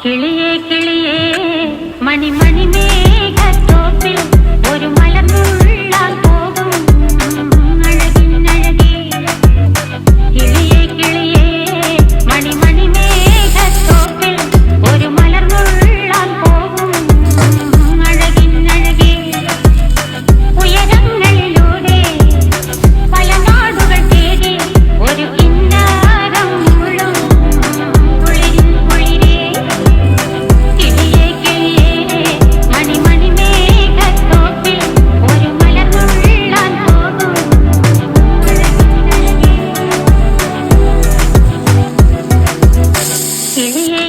കിളിയേ കിളിയേ മണിമണി മേഘത്തോപ്പിൽ ഒരു മലർന്നുള്ളാൻ പോകും അഴകിനഴകേ. കിളിയേ കിളിയേ മണിമണി മേഘത്തോപ്പിൽ ഒരു മലർന്നുള്ളാൻ പോകും അഴകിനഴകേ. ഉയരങ്ങളിലൂടെ പല നാടുകൾ തേടി ഒരു കിന്നാരം മുഴും കുളിരിൻ കുളിരേ. കിളിയേ കിളിയേ മണിമണി മേഘത്തോപ്പിൽ ഒരു മലർന്നുള്ളാൻ പോകും അഴകിനഴകേ. കിളിയേ